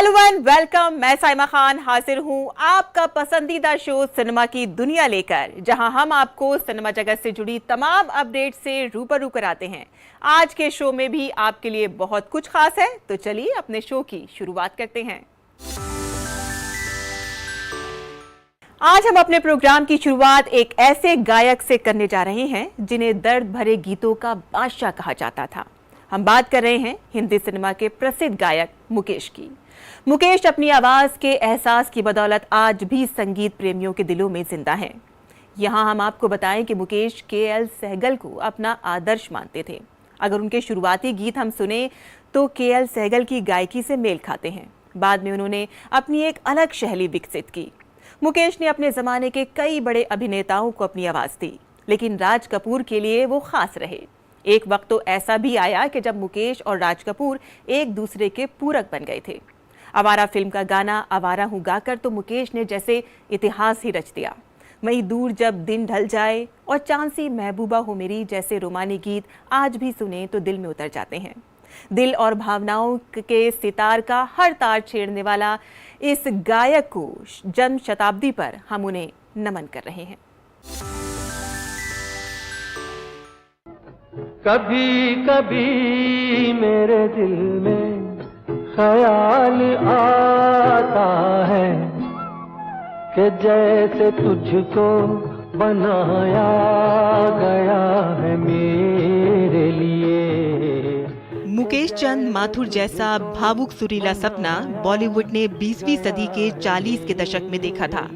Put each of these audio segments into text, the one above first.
Hello and welcome. मैं साइमा खान हाजिर हूं आपका पसंदीदा शो सिनेमा की दुनिया लेकर, जहां हम आपको सिनेमा जगत से जुड़ी तमाम अपडेट से रूबरू कराते हैं। आज के शो में भी आपके लिए बहुत कुछ खास है, तो चलिए अपने शो की शुरुआत करते हैं। आज हम अपने प्रोग्राम की शुरुआत एक ऐसे गायक से करने जा रहे हैं जिन्हें दर्द भरे गीतों का बादशाह कहा जाता था। हम बात कर रहे हैं हिंदी सिनेमा के प्रसिद्ध गायक मुकेश की। मुकेश अपनी आवाज के एहसास की बदौलत आज भी संगीत प्रेमियों के दिलों में जिंदा हैं। यहाँ हम आपको बताएं कि मुकेश के.एल. सहगल को अपना आदर्श मानते थे। अगर उनके शुरुआती गीत हम सुने तो के.एल. सहगल की गायकी से मेल खाते हैं। बाद में उन्होंने अपनी एक अलग शैली विकसित की। मुकेश ने अपने जमाने के कई बड़े अभिनेताओं को अपनी आवाज दी, लेकिन राज कपूर के लिए वो खास रहे। एक वक्त तो ऐसा भी आया कि जब मुकेश और राज कपूर एक दूसरे के पूरक बन गए थे। आवारा फिल्म का गाना आवारा हूँ गाकर तो मुकेश ने जैसे इतिहास ही रच दिया। वहीं दूर जब दिन ढल जाए और चांद सी महबूबा हो मेरी जैसे रोमानी गीत आज भी सुने तो दिल में उतर जाते हैं। दिल और भावनाओं के सितार का हर तार छेड़ने वाला इस गायक को जन्म शताब्दी पर हम उन्हें नमन कर रहे हैं। कभी कभी मेरे दिल में ख्याल आता है कि जैसे तुझको बनाया गया है मेरे लिए। मुकेश चंद माथुर जैसा भावुक सुरीला सपना बॉलीवुड ने 20वीं सदी के 40 के दशक में देखा था।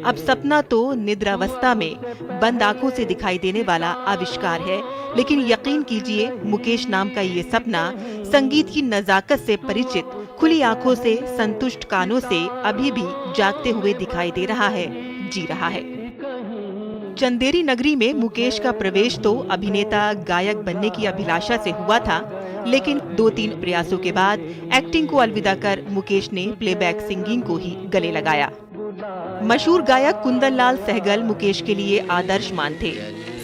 अब सपना तो निद्रावस्था में बंद आंखों से दिखाई देने वाला आविष्कार है, लेकिन यकीन कीजिए मुकेश नाम का ये सपना संगीत की नजाकत से परिचित, खुली आंखों से, संतुष्ट कानों से अभी भी जागते हुए दिखाई दे रहा है, जी रहा है। चंदेरी नगरी में मुकेश का प्रवेश तो अभिनेता गायक बनने की अभिलाषा से हुआ था, लेकिन 2-3 प्रयासों के बाद एक्टिंग को अलविदा कर मुकेश ने प्लेबैक सिंगिंग को ही गले लगाया। मशहूर गायक कुंदन लाल सहगल मुकेश के लिए आदर्श मान थे।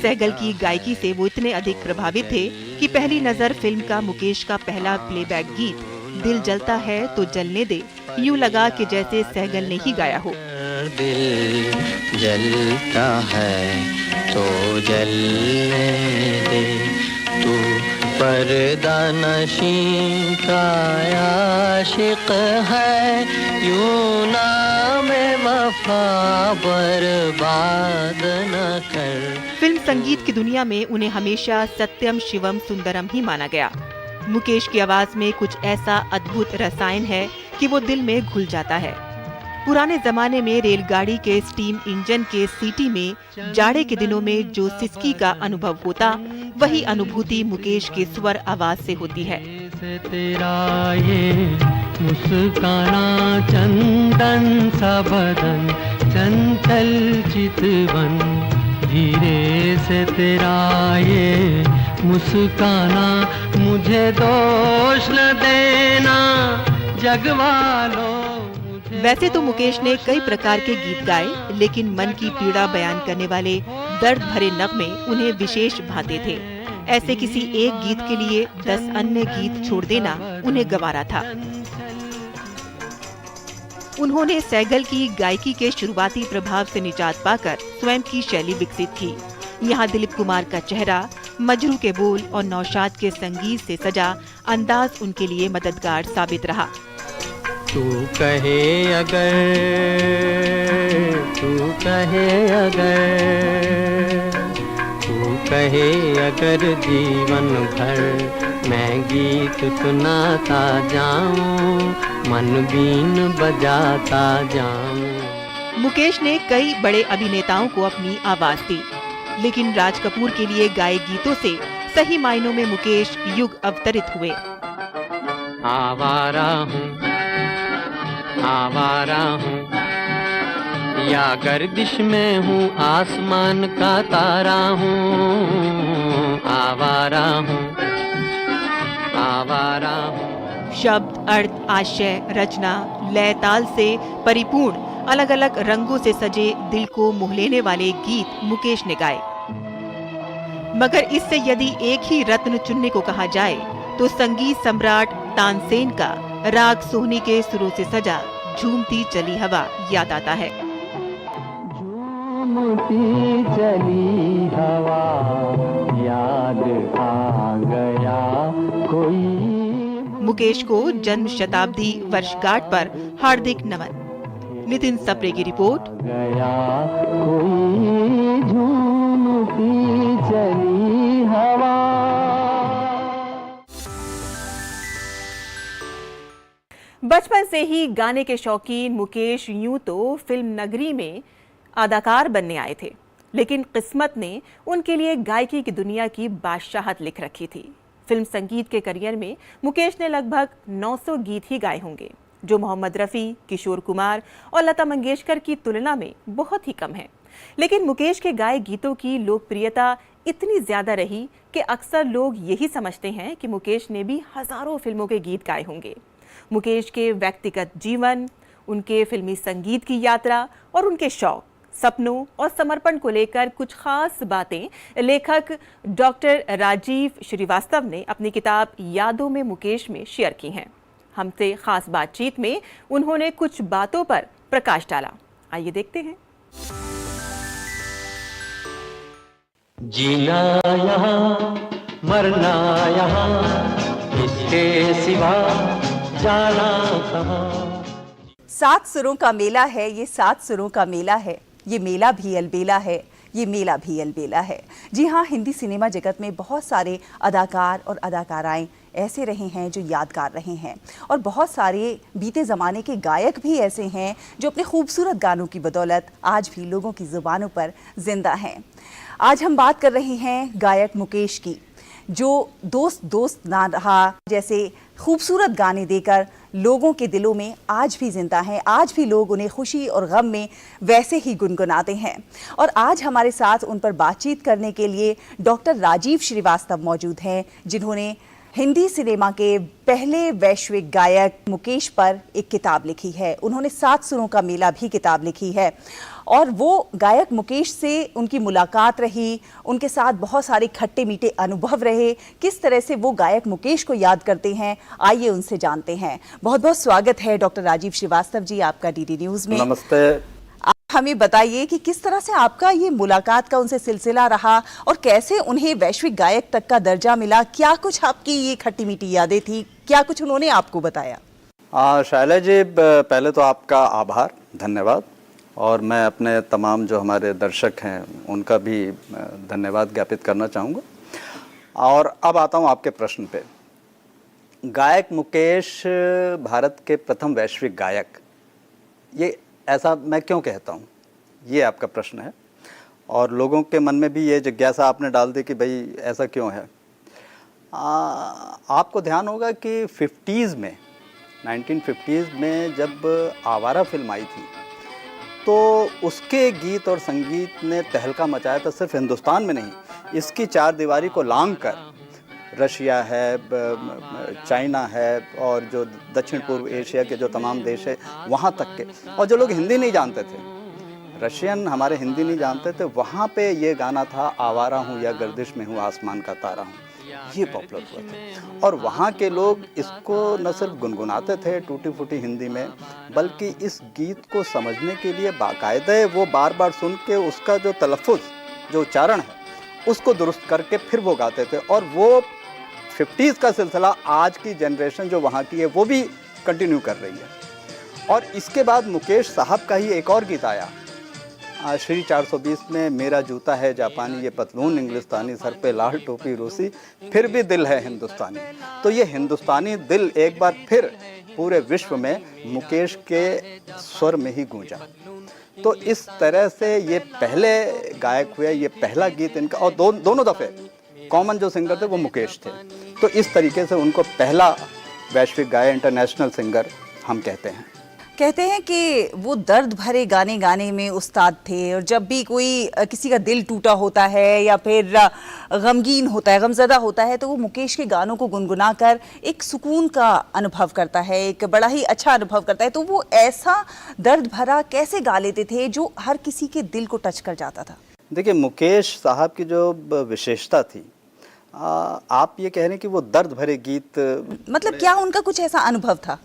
सहगल की गायकी से वो इतने अधिक प्रभावित थे कि पहली नजर फिल्म का मुकेश का पहला प्लेबैक गीत दिल जलता है तो जलने दे यूं लगा कि जैसे सहगल ने ही गाया हो। दिल जलता है तो जलने दे, तू पर्दा नशीं का आशिक है, यूं नाम वफा बर्बाद न कर। फिल्म संगीत की दुनिया में उन्हें हमेशा सत्यम शिवम सुंदरम ही माना गया। मुकेश की आवाज में कुछ ऐसा अद्भुत रसायन है कि वो दिल में घुल जाता है। पुराने जमाने में रेलगाड़ी के स्टीम इंजन के सीटी में जाड़े के दिनों में जो सिसकी का अनुभव होता, वही अनुभूति मुकेश के स्वर आवाज से होती है। तेरा ये मुस्काना चंदन सा बदन, चंचल चितवन, धीरे से तेरा ये मुस्काना, मुझे दोष न देना जगवालो। वैसे तो मुकेश ने कई प्रकार के गीत गाए, लेकिन मन की पीड़ा बयान करने वाले दर्द भरे नगमे उन्हें विशेष भाते थे। ऐसे किसी एक गीत के लिए 10 अन्य गीत छोड़ देना उन्हें गंवारा था। उन्होंने सहगल की गायकी के शुरुआती प्रभाव से निजात पाकर स्वयं की शैली विकसित की। यहाँ दिलीप कुमार का चेहरा, मजरू के बोल और नौशाद के संगीत से सजा अंदाज उनके लिए मददगार साबित रहा। तू कहे अगर, तू कहे अगर, तू कहे अगर जीवन भर मैं गीत सुनाता जाऊं, मन बीन बजाता जाऊं। मुकेश ने कई बड़े अभिनेताओं को अपनी आवाज दी, लेकिन राज कपूर के लिए गाए गीतों से सही मायनों में मुकेश युग अवतरित हुए। आवारा हूँ, आवारा हूँ, या गर्दिश में हूँ, आसमान का तारा हूँ, आवारा हूँ, आवारा हूँ। शब्द, अर्थ, आशय, रचना, लय, ताल से परिपूर्ण अलग अलग रंगों से सजे दिल को मोह लेने वाले गीत मुकेश ने गाए। मगर इससे यदि एक ही रत्न चुनने को कहा जाए तो संगीत सम्राट तानसेन का राग सोहनी के सुरों से सजा झूमती चली हवा याद आता है। झूमती चली हवा याद आ गया कोई। मुकेश को जन्म शताब्दी वर्षगांठ पर हार्दिक नमन। नितिन सप्रे की रिपोर्ट। गया कोई झूमती चली हवा। बचपन से ही गाने के शौकीन मुकेश यूं तो फिल्म नगरी में अदाकार बनने आए थे, लेकिन किस्मत ने उनके लिए गायकी की दुनिया की बादशाहत लिख रखी थी। फिल्म संगीत के करियर में मुकेश ने लगभग 900 गीत ही गाए होंगे, जो मोहम्मद रफ़ी, किशोर कुमार और लता मंगेशकर की तुलना में बहुत ही कम है। लेकिन मुकेश के गाए गीतों की लोकप्रियता इतनी ज्यादा रही कि अक्सर लोग यही समझते हैं कि मुकेश ने भी हजारों फिल्मों के गीत गाए होंगे। मुकेश के व्यक्तिगत जीवन, उनके फिल्मी संगीत की यात्रा और उनके शौक, सपनों और समर्पण को लेकर कुछ खास बातें लेखक डॉक्टर राजीव श्रीवास्तव ने अपनी किताब यादों में मुकेश में शेयर की हैं। हमसे खास बातचीत में उन्होंने कुछ बातों पर प्रकाश डाला। आइए देखते हैं। जीना यहाँ मरना यहाँ, इसके सिवा जाना कहाँ। 7 सुरों का मेला है, ये 7 सुरों का मेला है, ये मेला भी अलबेला है, ये मेला भी अलबेला है। जी हाँ, हिंदी सिनेमा जगत में बहुत सारे अदाकार और अदाकाराएं ऐसे रहे हैं जो यादगार रहे हैं, और बहुत सारे बीते ज़माने के गायक भी ऐसे हैं जो अपने खूबसूरत गानों की बदौलत आज भी लोगों की ज़ुबानों पर जिंदा हैं। आज हम बात कर रहे हैं गायक मुकेश की, जो दोस्त दोस्त ना रहा जैसे खूबसूरत गाने देकर लोगों के दिलों में आज भी जिंदा हैं। आज भी लोग उन्हें खुशी और गम में वैसे ही गुनगुनाते हैं। और आज हमारे साथ उन पर बातचीत करने के लिए डॉक्टर राजीव श्रीवास्तव मौजूद हैं, जिन्होंने हिंदी सिनेमा के पहले वैश्विक गायक मुकेश पर एक किताब लिखी है। उन्होंने 7 सुरों का मेला भी किताब लिखी है, और वो गायक मुकेश से उनकी मुलाकात रही, उनके साथ बहुत सारे खट्टे मीठे अनुभव रहे। किस तरह से वो गायक मुकेश को याद करते हैं, आइए उनसे जानते हैं। बहुत बहुत स्वागत है डॉक्टर राजीव श्रीवास्तव जी आपका डीडी न्यूज़ में। नमस्ते। आप हमें बताइए कि किस तरह से आपका ये मुलाकात का उनसे सिलसिला रहा और कैसे उन्हें वैश्विक गायक तक का दर्जा मिला। क्या कुछ आपकी ये खट्टी मीठी यादें थी, क्या कुछ उन्होंने आपको बताया? शैला जी, पहले तो आपका आभार, धन्यवाद, और मैं अपने तमाम जो हमारे दर्शक हैं उनका भी धन्यवाद ज्ञापित करना चाहूँगा। और अब आता हूँ आपके प्रश्न पे। गायक मुकेश भारत के प्रथम वैश्विक गायक, ये ऐसा मैं क्यों कहता हूँ, ये आपका प्रश्न है, और लोगों के मन में भी ये जिज्ञासा आपने डाल दी कि भाई ऐसा क्यों है। आपको ध्यान होगा कि 1950s में जब आवारा फिल्म आई थी, तो उसके गीत और संगीत ने तहलका मचाया था। सिर्फ हिंदुस्तान में नहीं, इसकी चार दीवारी को लांघ कर रशिया है, चाइना है, और जो दक्षिण पूर्व एशिया के जो तमाम देश है वहाँ तक के, और जो लोग हिंदी नहीं जानते थे, रशियन हमारे हिंदी नहीं जानते थे, वहाँ पे ये गाना था, आवारा हूँ या गर्दिश में हूँ आसमान का तारा हूँ, ये पॉपुलर हुआ था। और वहाँ के लोग इसको न सिर्फ गुनगुनाते थे टूटी फूटी हिंदी में, बल्कि इस गीत को समझने के लिए बाकायदे वो बार बार सुन के उसका जो तलफ़ुज़, जो उच्चारण है, उसको दुरुस्त करके फिर वो गाते थे। और वो 50s का सिलसिला आज की जनरेशन जो वहाँ की है वो भी कंटिन्यू कर रही है। और इसके बाद मुकेश साहब का ही एक और गीत आया, श्री 420 में, मेरा जूता है जापानी, ये पतलून इंग्लिस्तानी, सर पे लाल टोपी रूसी, फिर भी दिल है हिंदुस्तानी। तो ये हिंदुस्तानी दिल एक बार फिर पूरे विश्व में मुकेश के स्वर में ही गूंजा। तो इस तरह से ये पहले गायक हुए, ये पहला गीत इनका, और दोनों दफ़े कॉमन जो सिंगर थे वो मुकेश थे। तो इस तरीके से उनको पहला वैश्विक गायक, इंटरनेशनल सिंगर हम कहते हैं। कहते हैं कि वो दर्द भरे गाने गाने में उस्ताद थे, और जब भी कोई किसी का दिल टूटा होता है या फिर गमगीन होता है, गमज़दा होता है, तो वो मुकेश के गानों को गुनगुना कर एक सुकून का अनुभव करता है, एक बड़ा ही अच्छा अनुभव करता है। तो वो ऐसा दर्द भरा कैसे गा लेते थे जो हर किसी के दिल को टच कर जाता था? देखिए, मुकेश साहब की जो विशेषता थी आप ये कह रहे हैं कि वो दर्द भरे गीत, मतलब क्या उनका कुछ ऐसा अनुभव था?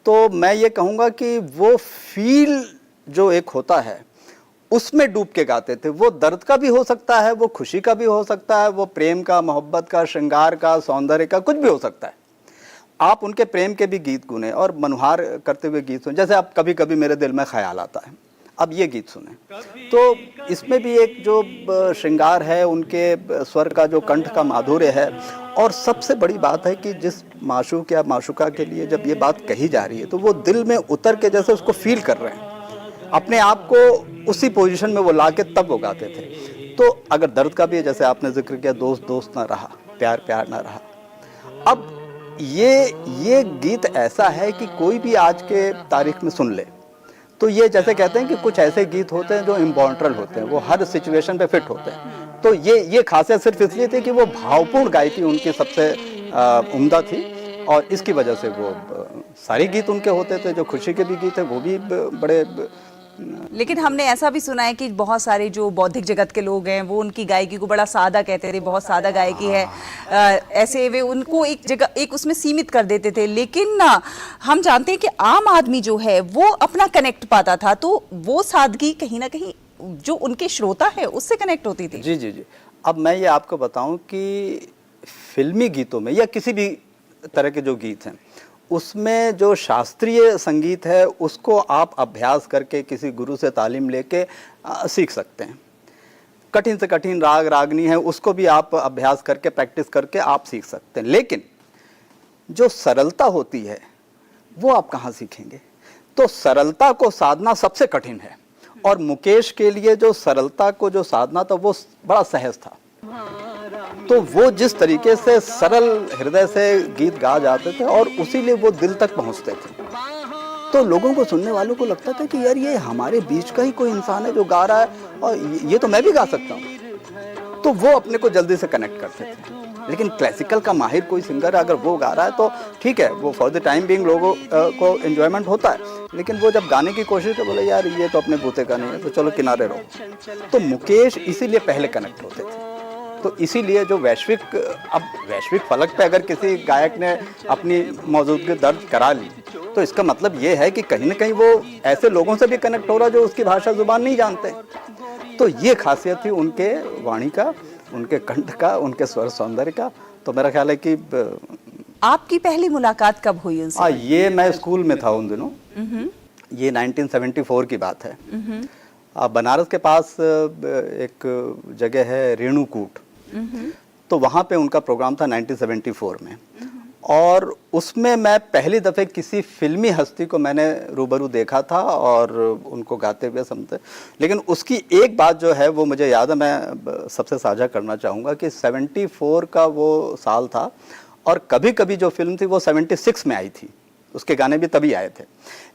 तो मैं ये कहूँगा कि वो फील जो एक होता है उसमें डूब के गाते थे। वो दर्द का भी हो सकता है, वो खुशी का भी हो सकता है, वो प्रेम का, मोहब्बत का, श्रृंगार का, सौंदर्य का, कुछ भी हो सकता है। आप उनके प्रेम के भी गीत गुने और मनुहार करते हुए गीत सुने, जैसे आप कभी कभी मेरे दिल में ख्याल आता है, अब ये गीत सुने तो इसमें भी एक जो श्रृंगार है, उनके स्वर का जो कंठ का माधुर्य है। और सबसे बड़ी बात है कि जिस माशूक या माशूका के लिए जब ये बात कही जा रही है तो वो दिल में उतर के जैसे उसको फील कर रहे हैं, अपने आप को उसी पोजीशन में वो ला के तब वो गाते थे। तो अगर दर्द का भी है, जैसे आपने जिक्र किया, दोस्त दोस्त ना रहा, प्यार प्यार ना रहा, अब ये गीत ऐसा है कि कोई भी आज के तारीख में सुन ले तो ये जैसे कहते हैं कि कुछ ऐसे गीत होते हैं जो इम्बॉन्ट्रल होते हैं, वो हर सिचुएशन पे फिट होते हैं। तो ये खासियत सिर्फ इसलिए थी कि वो भावपूर्ण गायकी उनकी सबसे उम्दा थी और इसकी वजह से वो सारे गीत उनके होते थे। जो खुशी के भी गीत है वो भी बड़े। लेकिन हमने ऐसा भी सुना है कि बहुत सारे जो बौद्धिक जगत के लोग हैं वो उनकी गायकी को बड़ा सादा कहते थे, बहुत सादा गायकी है, ऐसे वे उनको एक जगह एक उसमें सीमित कर देते थे। लेकिन ना हम जानते हैं कि आम आदमी जो है वो अपना कनेक्ट पाता था, तो वो सादगी कहीं ना कहीं जो उनके श्रोता है उससे कनेक्ट होती थी। जी जी जी। अब मैं ये आपको बताऊं कि फिल्मी गीतों में या किसी भी तरह के जो गीत हैं उसमें जो शास्त्रीय संगीत है उसको आप अभ्यास करके किसी गुरु से तालीम लेके सीख सकते हैं। कठिन से कठिन राग रागनी है उसको भी आप अभ्यास करके प्रैक्टिस करके आप सीख सकते हैं। लेकिन जो सरलता होती है वो आप कहाँ सीखेंगे? तो सरलता को साधना सबसे कठिन है और मुकेश के लिए जो सरलता को जो साधना था वो बड़ा सहज था। तो वो जिस तरीके से सरल हृदय से गीत गा जाते थे और उसीलिए वो दिल तक पहुंचते थे, तो लोगों को, सुनने वालों को लगता था कि यार ये हमारे बीच का ही कोई इंसान है जो गा रहा है और ये तो मैं भी गा सकता हूँ। तो वो अपने को जल्दी से कनेक्ट करते थे। लेकिन क्लासिकल का माहिर कोई सिंगर अगर वो गा रहा है तो ठीक है, वो फॉर द टाइम बीइंग लोगों को एंजॉयमेंट होता है, लेकिन वो जब गाने की कोशिश तो बोले यार ये तो अपने बूते का नहीं है, तो चलो किनारे रहो। तो मुकेश इसीलिए पहले कनेक्ट होते थे। तो इसीलिए जो वैश्विक फलक पे अगर किसी गायक ने अपनी मौजूदगी दर्ज करा ली तो इसका मतलब ये है कि कहीं ना कहीं वो ऐसे लोगों से भी कनेक्ट हो रहा जो उसकी भाषा जुबान नहीं जानते। तो ये खासियत थी उनके वाणी का, उनके कंठ का, उनके स्वर सौंदर्य का। तो मेरा ख्याल है कि आपकी पहली मुलाकात कब हुई उनसे? ये मैं स्कूल में था उन दिनों, ये 1974 की बात है। बनारस के पास एक जगह है रेणुकूट, तो वहाँ पे उनका प्रोग्राम था 1974 में और उसमें मैं पहली दफ़े किसी फिल्मी हस्ती को मैंने रूबरू देखा था और उनको गाते हुए सुनते। लेकिन उसकी एक बात जो है वो मुझे याद है, मैं सबसे साझा करना चाहूँगा कि 74 का वो साल था और कभी कभी जो फिल्म थी वो 76 में आई थी, उसके गाने भी तभी आए थे।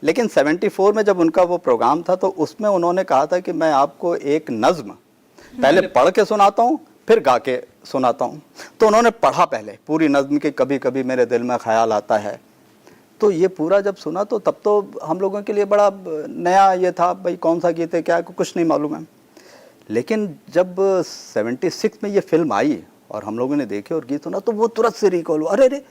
लेकिन 74 में जब उनका वो प्रोग्राम था तो उसमें उन्होंने कहा था कि मैं आपको एक नज्म पहले पढ़ के सुनाता हूँ फिर गा के सुनाता हूँ। तो उन्होंने पढ़ा पहले पूरी नज्म की, कभी कभी मेरे दिल में ख्याल आता है। तो ये पूरा जब सुना तो तब तो हम लोगों के लिए बड़ा नया ये था, भाई कौन सा गीत है, क्या कुछ नहीं मालूम है। लेकिन जब 76 में ये फिल्म आई और हम लोगों ने देखे और गीत सुना तो वो तुरंत से रिकॉल हुआ, अरे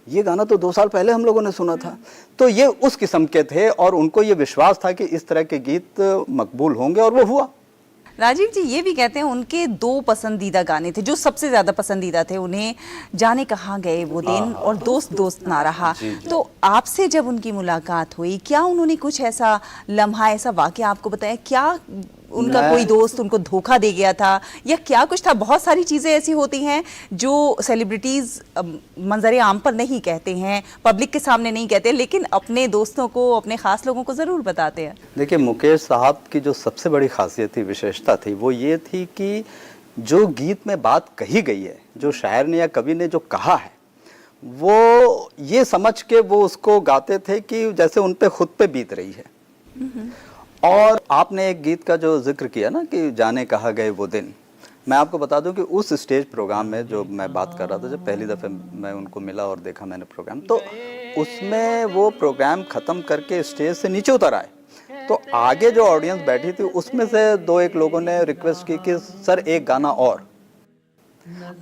ये गाना तो 2 साल पहले हम लोगों ने सुना था। तो ये उस किस्म के थे और उनको ये विश्वास था कि इस तरह के गीत मकबूल होंगे और वो हुआ। राजीव जी ये भी कहते हैं उनके 2 पसंदीदा गाने थे जो सबसे ज्यादा पसंदीदा थे उन्हें, जाने कहाँ गए वो दिन और दोस्त दोस्त ना रहा। तो आपसे जब उनकी मुलाकात हुई, क्या उन्होंने कुछ ऐसा लम्हा, ऐसा वाकया आपको बताया? क्या उनका कोई दोस्त उनको धोखा दे गया था या क्या कुछ था? बहुत सारी चीजें ऐसी होती हैं जो सेलिब्रिटीज मंजरे आम पर नहीं कहते हैं, पब्लिक के सामने नहीं कहते, लेकिन अपने दोस्तों को, अपने खास लोगों को जरूर बताते हैं। देखिए, मुकेश साहब की जो सबसे बड़ी खासियत थी, विशेषता थी, वो ये थी कि जो गीत में बात कही गई है, जो शायर ने या कवि ने जो कहा है, वो ये समझ के वो उसको गाते थे कि जैसे उन पे खुद पे बीत रही है। और आपने एक गीत का जो जिक्र किया ना कि जाने कहाँ गए वो दिन, मैं आपको बता दूं कि उस स्टेज प्रोग्राम में जो मैं बात कर रहा था, जब पहली दफ़े मैं उनको मिला और देखा मैंने प्रोग्राम, तो उसमें वो प्रोग्राम ख़त्म करके स्टेज से नीचे उतर आए तो आगे जो ऑडियंस बैठी थी उसमें से 2-1 लोगों ने रिक्वेस्ट की कि सर एक गाना और।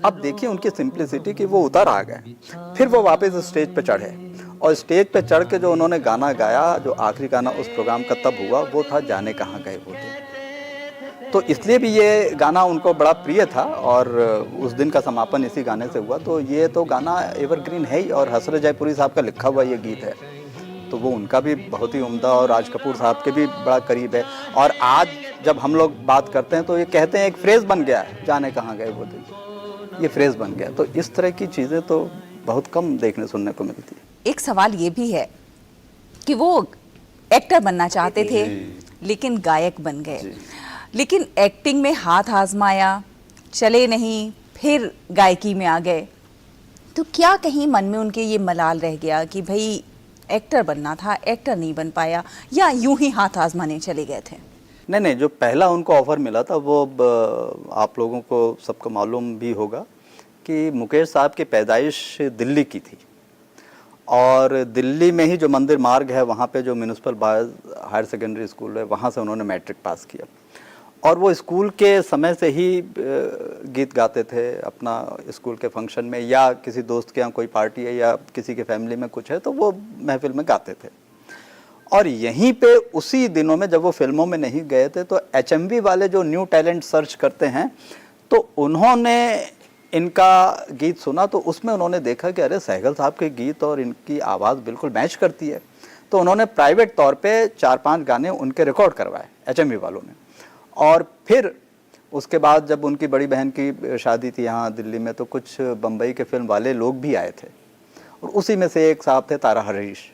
अब देखिए उनकी सिंप्लिसिटी कि वो उतर आ गए, फिर वो वापस स्टेज पे चढ़े और स्टेज पे चढ़ के जो उन्होंने गाना गाया, जो आखिरी गाना उस प्रोग्राम का तब हुआ, वो था जाने कहाँ गए वो दिन। तो इसलिए भी ये गाना उनको बड़ा प्रिय था और उस दिन का समापन इसी गाने से हुआ। तो ये तो गाना एवरग्रीन है ही और हसरत जयपुरी साहब का लिखा हुआ ये गीत है, तो वो उनका भी बहुत ही उम्दा और राज कपूर साहब के भी बड़ा करीब है। और आज जब हम लोग बात करते हैं तो ये कहते हैं एक फ्रेज़ बन गया है, जाने कहाँ गए वो दिन, ये फ्रेज़ बन गया। तो इस तरह की चीज़ें तो बहुत कम देखने सुनने को मिलती है। एक सवाल ये भी है कि वो एक्टर बनना चाहते थे लेकिन गायक बन गए, लेकिन एक्टिंग में हाथ आजमाया, चले नहीं, फिर गायकी में आ गए। तो क्या कहीं मन में उनके ये मलाल रह गया कि भाई एक्टर बनना था, एक्टर नहीं बन पाया, या यूं ही हाथ आजमाने चले गए थे? नहीं, जो पहला उनको ऑफ़र मिला था वो आप लोगों को सबको मालूम भी होगा कि मुकेश साहब की पैदाइश दिल्ली की थी और दिल्ली में ही जो मंदिर मार्ग है वहाँ पे जो municipal boys higher secondary school है, वहाँ से उन्होंने मैट्रिक पास किया और वो स्कूल के समय से ही गीत गाते थे अपना स्कूल के फंक्शन में, या किसी दोस्त के यहाँ कोई पार्टी है या किसी के फैमिली में कुछ है तो वो महफिल में गाते थे। और यहीं पे उसी दिनों में जब वो फिल्मों में नहीं गए थे तो HMV वाले जो न्यू टैलेंट सर्च करते हैं तो उन्होंने इनका गीत सुना, तो उसमें उन्होंने देखा कि अरे सहगल साहब के गीत और इनकी आवाज़ बिल्कुल मैच करती है। तो उन्होंने प्राइवेट तौर पे 4-5 गाने उनके रिकॉर्ड करवाए HMV वालों ने। और फिर उसके बाद जब उनकी बड़ी बहन की शादी थी यहाँ दिल्ली में तो कुछ बम्बई के फिल्म वाले लोग भी आए थे और उसी में से एक साहब थे तारा हरीश।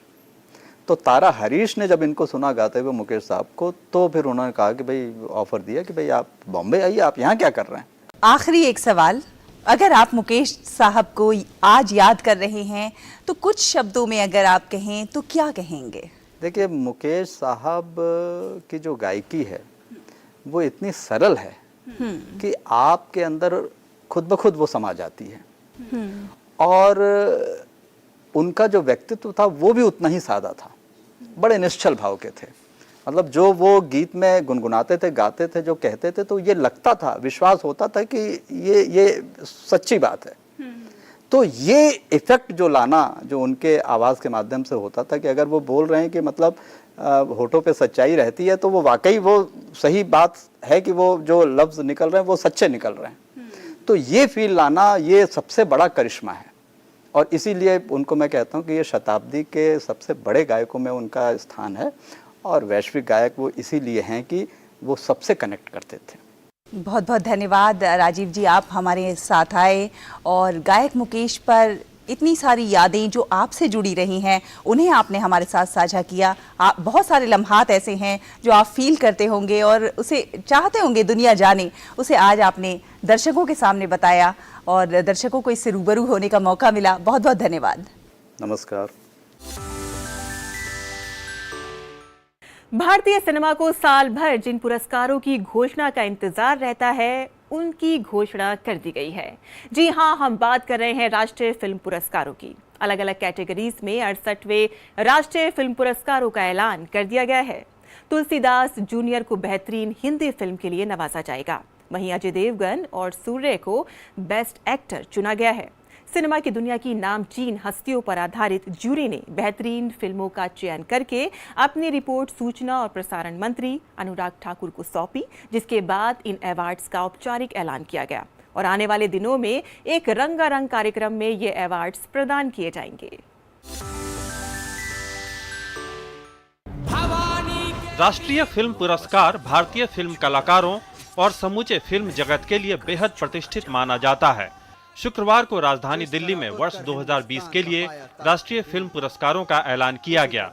तो तारा हरीश ने जब इनको सुना गाते हुए मुकेश साहब को तो फिर उन्होंने कहा कि भाई ऑफ़र दिया कि भाई आप बॉम्बे आइए, आप यहाँ क्या कर रहे हैं। आखिरी एक सवाल, अगर आप मुकेश साहब को आज याद कर रहे हैं तो कुछ शब्दों में अगर आप कहें तो क्या कहेंगे? देखिए मुकेश साहब की जो गायकी है वो इतनी सरल है कि आपके अंदर खुद ब खुद वो समा जाती है और उनका जो व्यक्तित्व था वो भी उतना ही सादा था, बड़े निश्चल भाव के थे। मतलब जो वो गीत में गुनगुनाते थे, गाते थे, जो कहते थे तो ये लगता था, विश्वास होता था कि ये सच्ची बात है। तो ये इफेक्ट जो लाना जो उनके आवाज़ के माध्यम से होता था कि अगर वो बोल रहे हैं कि मतलब होठों पे सच्चाई रहती है तो वो वाकई वो सही बात है कि वो जो लफ्ज़ निकल रहे हैं वो सच्चे निकल रहे हैं। तो ये फील लाना ये सबसे बड़ा करिश्मा है और इसीलिए उनको मैं कहता हूँ कि ये शताब्दी के सबसे बड़े गायकों में उनका स्थान है और वैश्विक गायक वो इसीलिए हैं कि वो सबसे कनेक्ट करते थे। बहुत बहुत धन्यवाद राजीव जी, आप हमारे साथ आए और गायक मुकेश पर इतनी सारी यादें जो आपसे जुड़ी रही हैं उन्हें आपने हमारे साथ साझा किया। आप बहुत सारे लम्हात ऐसे हैं जो आप फील करते होंगे और उसे चाहते होंगे दुनिया जाने, उसे आज आपने दर्शकों के सामने बताया और दर्शकों को इससे रूबरू होने का मौका मिला। बहुत बहुत धन्यवाद। नमस्कार। भारतीय सिनेमा को साल भर जिन पुरस्कारों की घोषणा का इंतजार रहता है उनकी घोषणा कर दी गई है। जी हां, हम बात कर रहे हैं राष्ट्रीय फिल्म पुरस्कारों की। अलग अलग कैटेगरीज में 68वें राष्ट्रीय फिल्म पुरस्कारों का ऐलान कर दिया गया है। तुलसीदास जूनियर को बेहतरीन हिंदी फिल्म के लिए नवाजा जाएगा, वहीं अजय देवगन और सूर्य को बेस्ट एक्टर चुना गया है। सिनेमा की दुनिया की नामचीन हस्तियों पर आधारित जूरी ने बेहतरीन फिल्मों का चयन करके अपनी रिपोर्ट सूचना और प्रसारण मंत्री अनुराग ठाकुर को सौंपी, जिसके बाद इन अवार्ड्स का औपचारिक ऐलान किया गया और आने वाले दिनों में एक रंगारंग कार्यक्रम में ये अवार्ड्स प्रदान किए जाएंगे। राष्ट्रीय फिल्म पुरस्कार भारतीय फिल्म कलाकारों और समूचे फिल्म जगत के लिए बेहद प्रतिष्ठित माना जाता है। शुक्रवार को राजधानी दिल्ली में वर्ष 2020 के लिए राष्ट्रीय फिल्म पुरस्कारों का ऐलान किया गया।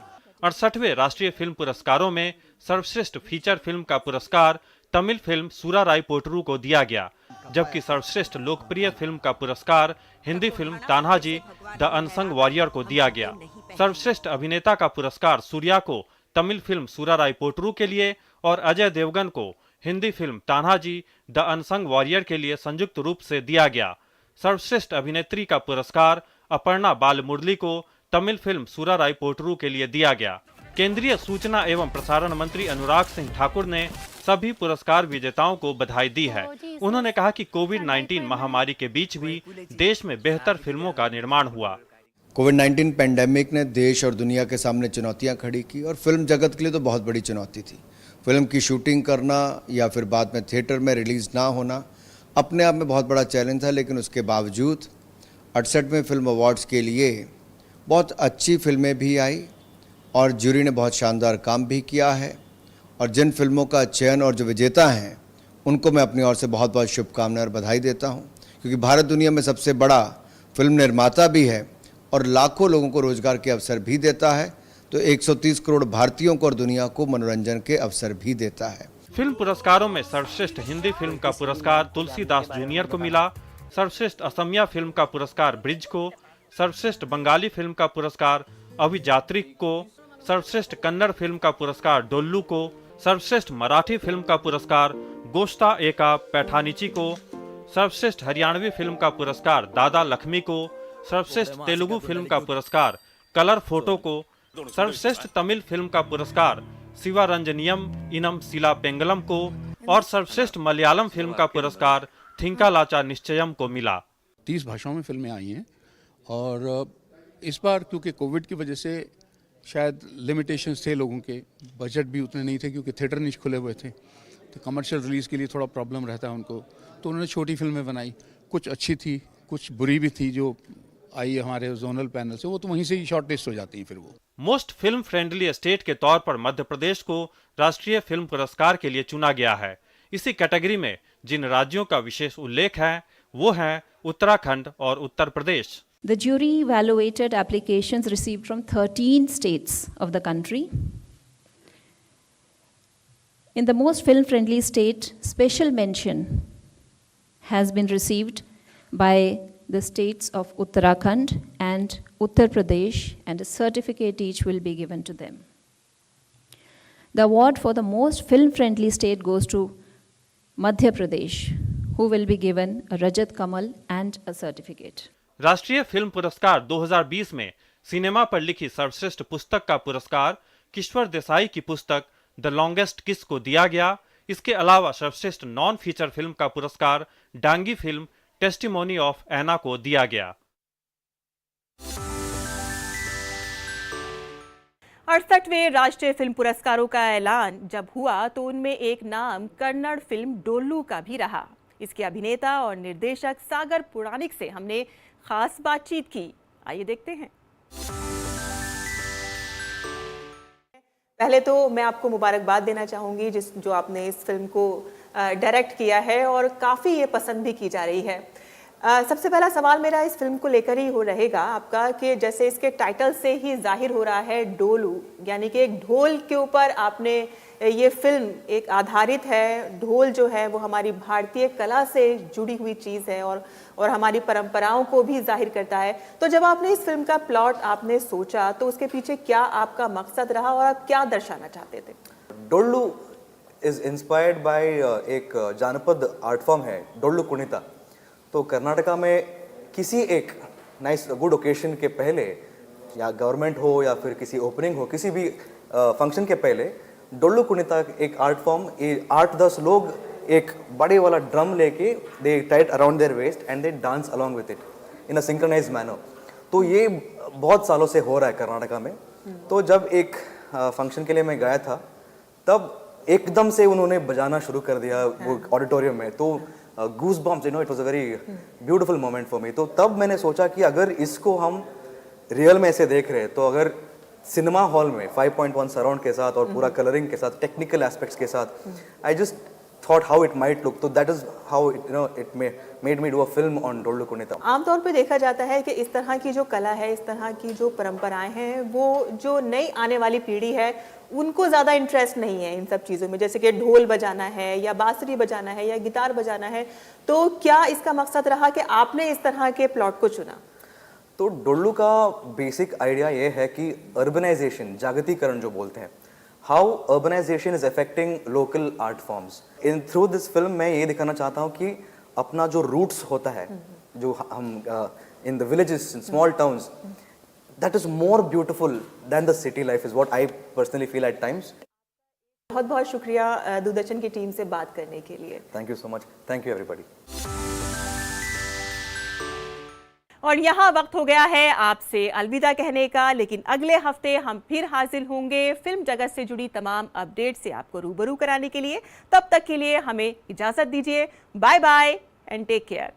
68वें राष्ट्रीय फिल्म पुरस्कारों में सर्वश्रेष्ठ फीचर फिल्म का पुरस्कार तमिल फिल्म सूराराय पोटरू को दिया गया, जबकि सर्वश्रेष्ठ लोकप्रिय फिल्म का पुरस्कार Hindi film Tanhaji the unsung warrior को दिया गया। सर्वश्रेष्ठ अभिनेता का पुरस्कार सूर्या को तमिल फिल्म सूराराय पोटरू के लिए और अजय देवगन को Hindi film Tanhaji the unsung warrior के लिए संयुक्त रूप से दिया गया। सर्वश्रेष्ठ अभिनेत्री का पुरस्कार अपर्णा बालमुरली को तमिल फिल्म सूराराय पोटरू के लिए दिया गया। केंद्रीय सूचना एवं प्रसारण मंत्री अनुराग सिंह ठाकुर ने सभी पुरस्कार विजेताओं को बधाई दी है। उन्होंने कहा कि कोविड-19 महामारी के बीच भी देश में बेहतर फिल्मों का निर्माण हुआ। कोविड-19 पेंडेमिक ने देश और दुनिया के सामने चुनौतियां खड़ी की और फिल्म जगत के लिए तो बहुत बड़ी चुनौती थी। फिल्म की शूटिंग करना या फिर बाद में थिएटर में रिलीज़ ना होना अपने आप में बहुत बड़ा चैलेंज था, लेकिन उसके बावजूद 68वें फिल्म अवार्ड्स के लिए बहुत अच्छी फिल्में भी आई और जूरी ने बहुत शानदार काम भी किया है। और जिन फिल्मों का चयन और जो विजेता हैं उनको मैं अपनी ओर से बहुत बहुत शुभकामनाएं और बधाई देता हूं, क्योंकि भारत दुनिया में सबसे बड़ा फिल्म निर्माता भी है और लाखों लोगों को रोजगार के अवसर भी देता है, तो 130 करोड़ भारतीयों को और दुनिया को मनोरंजन के अवसर भी देता है। फिल्म पुरस्कारों में सर्वश्रेष्ठ हिंदी फिल्म का पुरस्कार तुलसीदास जूनियर को मिला, सर्वश्रेष्ठ असमिया फिल्म का पुरस्कार ब्रिज को, सर्वश्रेष्ठ बंगाली फिल्म का पुरस्कार अभिजात्रिक को, सर्वश्रेष्ठ कन्नड़ फिल्म का पुरस्कार डोल्लू को, सर्वश्रेष्ठ मराठी फिल्म का पुरस्कार गोश्ता एका पैठानीची को, सर्वश्रेष्ठ हरियाणवी फिल्म का पुरस्कार दादा लक्ष्मी को, सर्वश्रेष्ठ तेलुगु फिल्म का पुरस्कार कलर फोटो को, सर्वश्रेष्ठ तमिल फिल्म का पुरस्कार शिवारंजनियम इनम सिला पेंगलम को और सर्वश्रेष्ठ मलयालम फिल्म का पुरस्कार थिंकालाचा निश्चयम को मिला। 30 भाषाओं में फिल्में आई हैं और इस बार क्योंकि कोविड की वजह से शायद लिमिटेशंस थे, लोगों के बजट भी उतने नहीं थे क्योंकि थिएटर नहीं खुले हुए थे, तो कमर्शियल रिलीज़ के लिए थोड़ा प्रॉब्लम रहता है उनको, तो उन्होंने छोटी फिल्में बनाई। कुछ अच्छी थी, कुछ बुरी भी थी जो आई हमारे जोनल पैनल से, वो तो वहीं से ही शॉर्ट लिस्ट हो जाती हैं फिर वो। मोस्ट फिल्म फ्रेंडली स्टेट के तौर पर मध्य प्रदेश को राष्ट्रीय फिल्म पुरस्कार के लिए चुना गया है। इसी कैटेगरी में जिन राज्यों का विशेष उल्लेख है वो हैं उत्तराखंड और Uttar Pradesh. The jury evaluated applications received from 13 states of the country. In the most film-friendly state, special mention has been received by the states of Uttarakhand and Uttar Pradesh, and a certificate each will be given to them. The award for the most film-friendly state goes to Madhya Pradesh, who will be given a Rajat Kamal and a certificate. राष्ट्रीय film पुरस्कार 2020 में cinema पर लिखी सर्वश्रेष्ठ पुस्तक का पुरस्कार किश्वर देसाई की पुस्तक द लॉन्गेस्ट किस को दिया गया। इसके अलावा सर्वश्रेष्ठ नॉन फीचर फिल्म का पुरस्कार डांगी फिल्म टेस्टिमोनी ऑफ एना को दिया गया। 68वें राष्ट्रीय फिल्म पुरस्कारों का ऐलान जब हुआ तो उनमें एक नाम कन्नड़ फिल्म डोल्लू का भी रहा। इसके अभिनेता और निर्देशक सागर पुराणिक से हमने खास बातचीत की, आइए देखते हैं। पहले तो मैं आपको मुबारकबाद देना चाहूंगी जो आपने इस फिल्म को डायरेक्ट किया है और काफ़ी ये पसंद भी की जा रही है। सबसे पहला सवाल मेरा इस फिल्म को लेकर ही हो रहेगा आपका कि जैसे इसके टाइटल से ही जाहिर हो रहा है डोलू, यानी कि एक ढोल के ऊपर आपने ये फिल्म एक आधारित है। ढोल जो है वो हमारी भारतीय कला से जुड़ी हुई चीज़ है और हमारी परंपराओं को भी जाहिर करता है। तो जब आपने इस फिल्म का प्लॉट आपने सोचा तो उसके पीछे क्या आपका मकसद रहा और आप क्या दर्शाना चाहते थे? डोल्लू इज इंस्पायर्ड बाय एक जानपद आर्ट फॉर्म है डोल्लू कुणिता। तो कर्नाटका में किसी एक नाइस गुड ओकेशन के पहले, या गवर्नमेंट हो या फिर किसी ओपनिंग हो, किसी भी फंक्शन के पहले डोल्लू कुणिता एक आर्ट फॉर्म, 8-10 लोग एक बड़े वाला ड्रम लेके they tie it around their waist and they dance along with it in a synchronised manner. तो ये बहुत सालों से हो रहा है कर्नाटका में। तो जब एक फंक्शन के लिए मैं गया था तब एकदम से उन्होंने बजाना शुरू कर दिया वो ऑडिटोरियम में, तो गूज bumps, it was a very beautiful moment for me. तो तब मैंने सोचा कि अगर इसको हम रियल में ऐसे देख रहे हैं तो अगर सिनेमा हॉल में 5.1 सराउंड के साथ और पूरा कलरिंग के साथ, टेक्निकल एस्पेक्ट्स के साथ, I just thought how it might look. तो that is how it made me do a film on Dollu Kunitha. आमतौर पे देखा जाता है कि इस तरह की जो कला है, इस तरह की जो परंपराएं हैं, वो जो नई आने वाली पीढ़ी है उनको ज़्यादा इंटरेस्ट नहीं है इन सब चीज़ों में, जैसे कि ढोल बजाना है या बांसुरी बजाना है या गिटार बजाना है। तो क्या इसका मकसद रहा कि आपने इस तरह के प्लॉट को चुना? तो डोल्लू का बेसिक आइडिया ये है कि अर्बनाइजेशन, जागतिकरण जो बोलते हैं, how urbanisation is affecting local art forms. In through this film मैं ये दिखाना चाहता हूँ कि अपना जो रूट्स होता है, जो हम in the villages, in small towns, that is more beautiful than the city life is what I personally feel at times. बहुत बहुत शुक्रिया दूरदर्शन की टीम से बात करने के लिए। Thank you so much. Thank you everybody. और यहाँ वक्त हो गया है आपसे अलविदा कहने का, लेकिन अगले हफ्ते हम फिर हाजिर होंगे फिल्म जगत से जुड़ी तमाम अपडेट से आपको रूबरू कराने के लिए। तब तक के लिए हमें इजाजत दीजिए। Bye bye and take care.